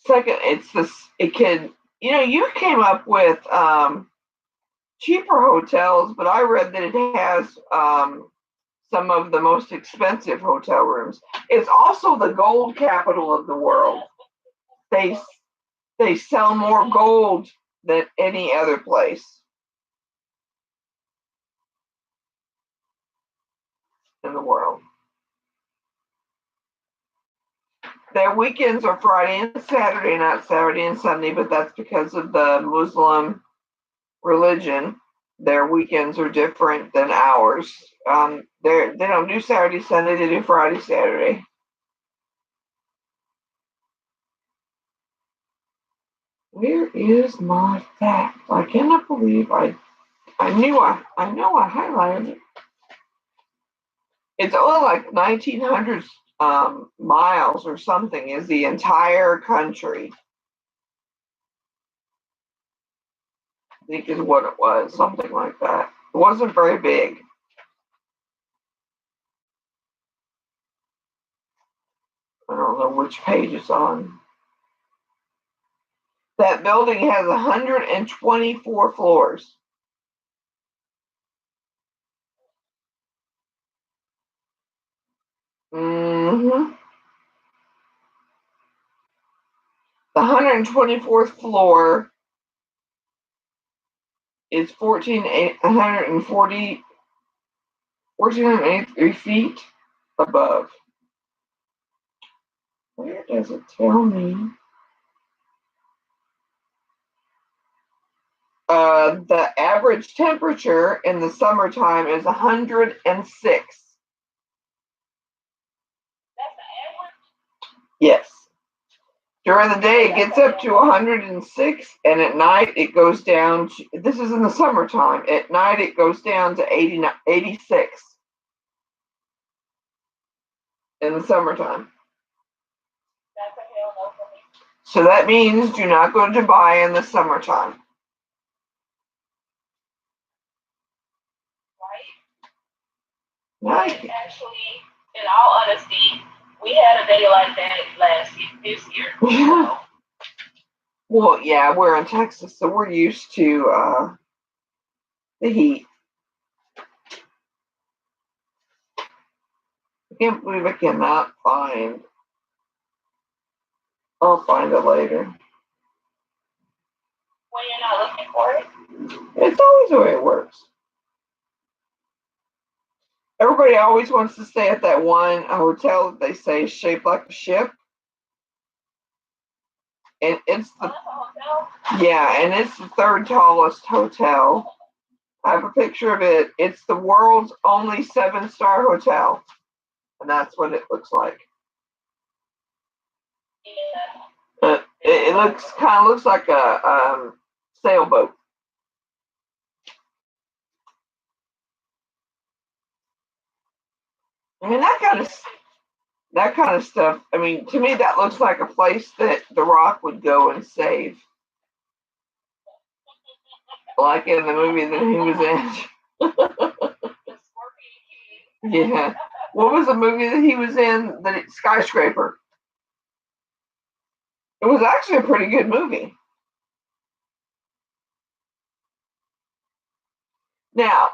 Second, it's this. It can. You came up with cheaper hotels, but I read that it has some of the most expensive hotel rooms. It's also the gold capital of the world. They sell more gold than any other place in the world. Their weekends are Friday and Saturday, not Saturday and Sunday, but that's because of the Muslim religion. Their weekends are different than ours. They don't do Saturday, Sunday. They do Friday, Saturday. Where is my fact? I cannot believe I know I highlighted it. It's only like 1,900 miles or something is the entire country. I think is what it was, something like that. It wasn't very big. I don't know which page it's on. That building has 124 floors. Mm-hmm. The 124th floor is 1,483 feet above. Where does it tell me? The average temperature in the summertime is 106. That's the average? Yes. During the day, it gets up to 106, and at night, it goes down to, this is in the summertime. At night, it goes down to 86 in the summertime. That's a hell no for me. So that means do not go to Dubai in the summertime. Right? Nice. Actually, in all honesty, we had a day like that this year. So. Well, yeah, we're in Texas, so we're used to the heat. I can't believe I cannot find. I'll find it later. When you're not looking for it? It's always the way it works. Everybody always wants to stay at that one hotel that they say is shaped like a ship. And it's the, yeah, and it's the 3rd tallest hotel. I have a picture of it. It's the world's only 7-star hotel. and that's what it looks like. Yeah. It looks like a sailboat. I mean that kind of stuff. I mean, to me, that looks like a place that The Rock would go and save, like in the movie that he was in. The Scorpion King. Yeah. What was the movie that he was in? The Skyscraper. It was actually a pretty good movie. Now,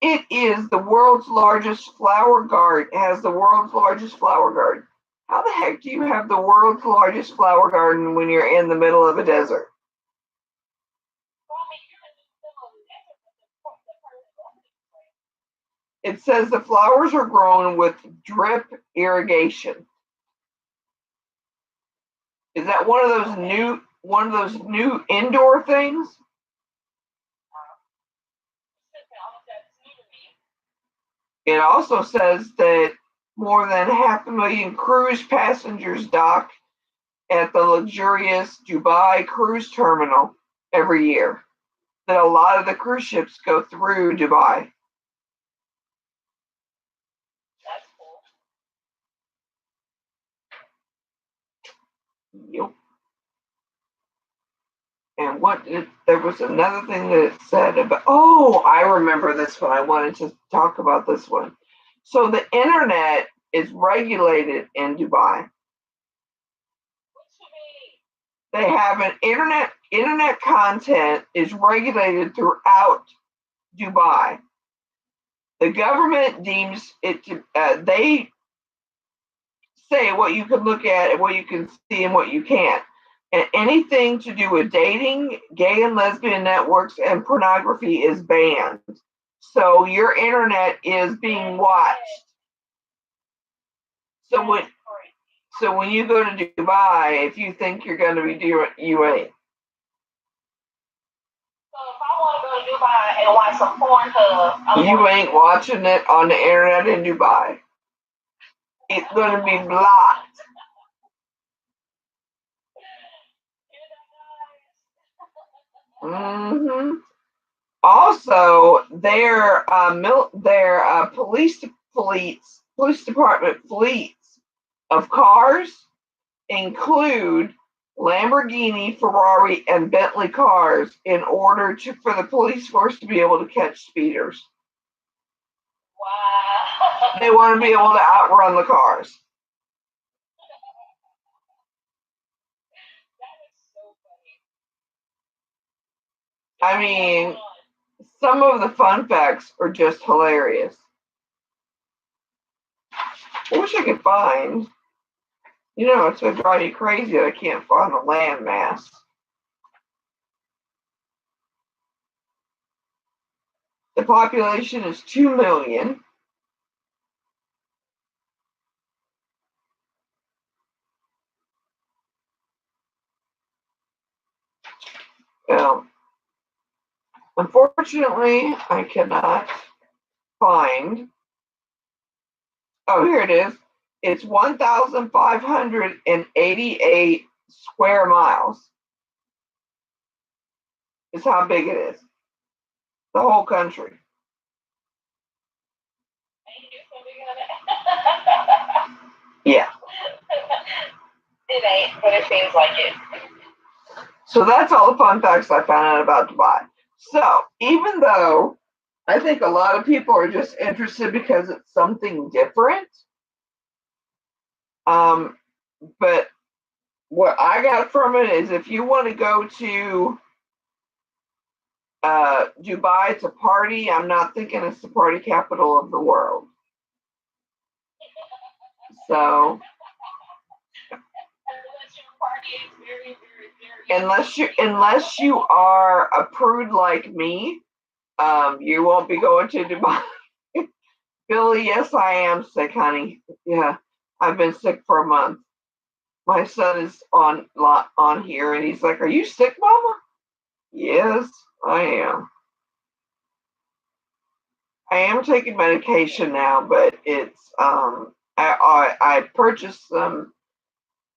it is the world's largest flower garden. It has the world's largest flower garden. How the heck do you have the world's largest flower garden when you're in the middle of a desert? Well, I mean, you're in the middle of the desert, but the person. It says the flowers are grown with drip irrigation. Is that one of those new indoor things? It also says that more than 500,000 cruise passengers dock at the luxurious Dubai cruise terminal every year. That a lot of the cruise ships go through Dubai. That's cool. Yep. And there was another thing that it said about, oh, I remember this one. I wanted to talk about this one. So the internet is regulated in Dubai. What you mean? They have an internet content is regulated throughout Dubai. The government deems it to, they say what you can look at and what you can see and what you can't. And anything to do with dating, gay and lesbian networks, and pornography is banned. So your internet is being watched. So when you go to Dubai, if you think you're going to be doing, you ain't. So if I want to go to Dubai and watch some Pornhub, you ain't watching it on the internet in Dubai. It's going to be blocked. Mm-hmm. Also, their police department fleets of cars include Lamborghini, Ferrari, and Bentley cars in order for the police force to be able to catch speeders. Wow. They want to be able to outrun the cars. That is so funny. I mean, some of the fun facts are just hilarious. I wish I could find, it's going to drive you crazy that I can't find the landmass. The population is 2 million. Unfortunately, I cannot find. Oh, here it is. It's 1,588 square miles. Is how big it is. The whole country. Yeah. It ain't, but it seems like it. So that's all the fun facts I found out about Dubai. So even though I think a lot of people are just interested because it's something different, but what I got from it is if you want to go to Dubai to party, I'm not thinking it's the party capital of the world. So unless you are a prude like me, you won't be going to Dubai. Billy, yes, I am sick, honey. Yeah, I've been sick for a month. My son is on here, and he's like, "Are you sick, Mama?" Yes, I am. I am taking medication now, but it's I purchased some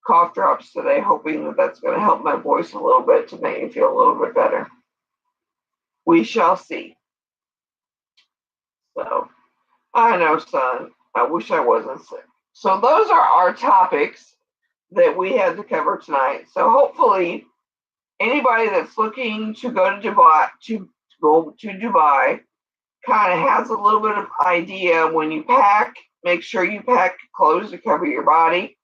cough drops today, hoping that that's going to help my voice a little bit to make me feel a little bit better. We shall see. So, I know, son. I wish I wasn't sick. So those are our topics that we had to cover tonight. So hopefully, anybody that's looking to go to Dubai kind of has a little bit of idea when you pack. Make sure you pack clothes to cover your body.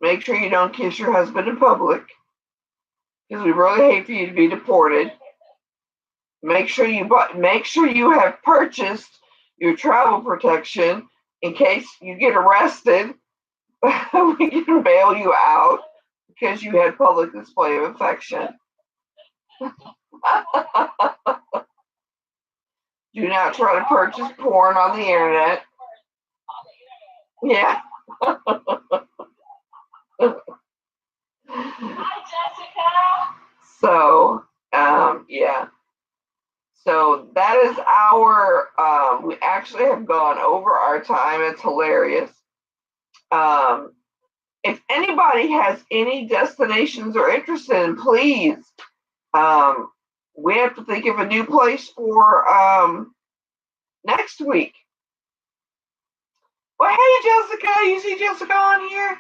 Make sure you don't kiss your husband in public because we really hate for you to be deported. Make sure you have purchased your travel protection in case you get arrested. We can bail you out because you had public display of affection. Do not try to purchase porn on the internet. Yeah. Hi, Jessica. So, yeah. So that is our, we actually have gone over our time. It's hilarious. If anybody has any destinations or interest in, please, we have to think of a new place for next week. Well, hey, Jessica, you see Jessica on here?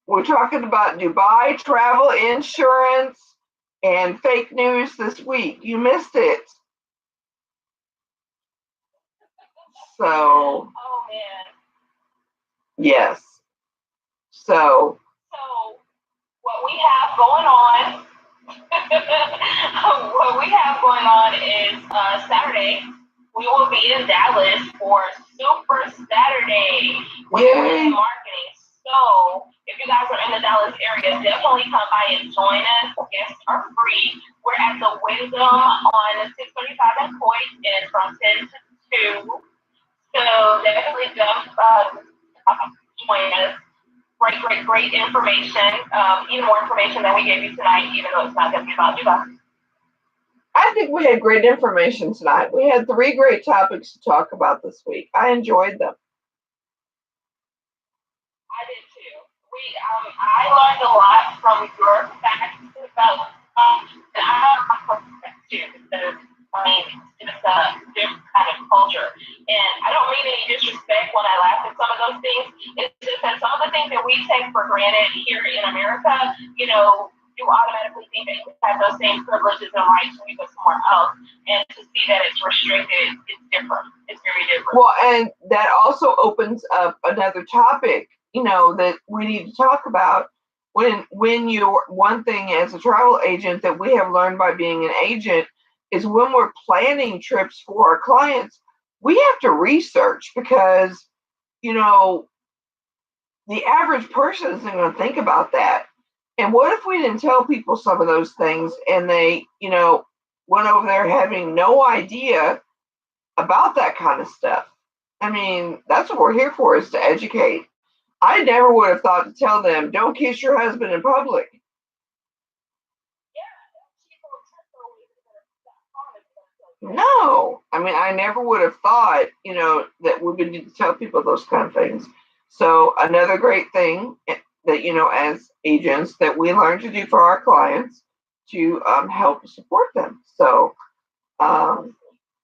We're talking about Dubai travel insurance and fake news this week. You missed it. So, Oh man. yes. So what we have going on, is Saturday. We will be in Dallas for Super Saturday with marketing. So if you guys are in the Dallas area, definitely come by and join us. Guests are free. We're at the Wyndham on 635 and Coit, and from 10 to 2. So definitely join us. Great information. Even more information than we gave you tonight, even though it's not going to be about Dubai. I think we had great information tonight. We had 3 great topics to talk about this week. I enjoyed them. I did too. I learned a lot from your facts about and I have my perspective because it's a different kind of culture. And I don't mean any disrespect when I laugh at some of those things. It's just that some of the things that we take for granted here in America, you automatically think that you have those same privileges and rights when you go somewhere else. And to see that it's restricted, it's different. It's very different. Well, and that also opens up another topic, that we need to talk about. When you're one thing as a travel agent that we have learned by being an agent is when we're planning trips for our clients, we have to research because, the average person isn't going to think about that. And what if we didn't tell people some of those things and they, went over there having no idea about that kind of stuff? I mean, that's what we're here for, is to educate. I never would have thought to tell them, don't kiss your husband in public. No. I mean, I never would have thought, that we would need to tell people those kind of things. So another great thing that, as agents that we learn to do for our clients to help support them. So,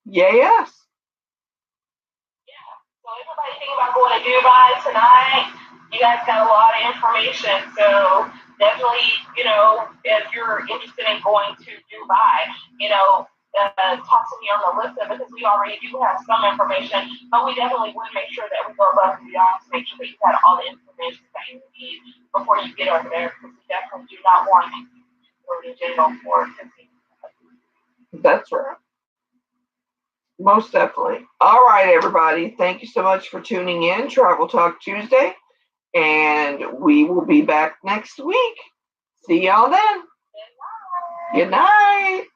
yes. So everybody think about going to Dubai tonight. You guys got a lot of information. So definitely, if you're interested in going to Dubai, talk to me on the list of it because we already do have some information, but we definitely would make sure that we go above and beyond to make sure that you have all the information that you need before you get over there because we definitely do not want you to go to jail for 15. That's right. Most definitely. All right, everybody. Thank you so much for tuning in. Travel Talk Tuesday. And we will be back next week. See y'all then. Good night.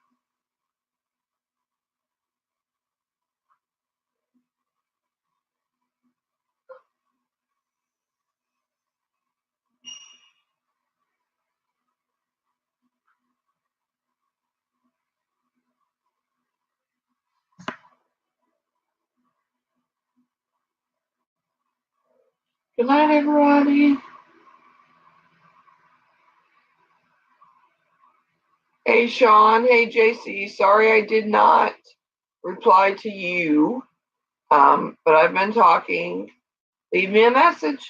Good night, everybody. Hey, Sean. Hey, JC. Sorry I did not reply to you, but I've been talking. Leave me a message.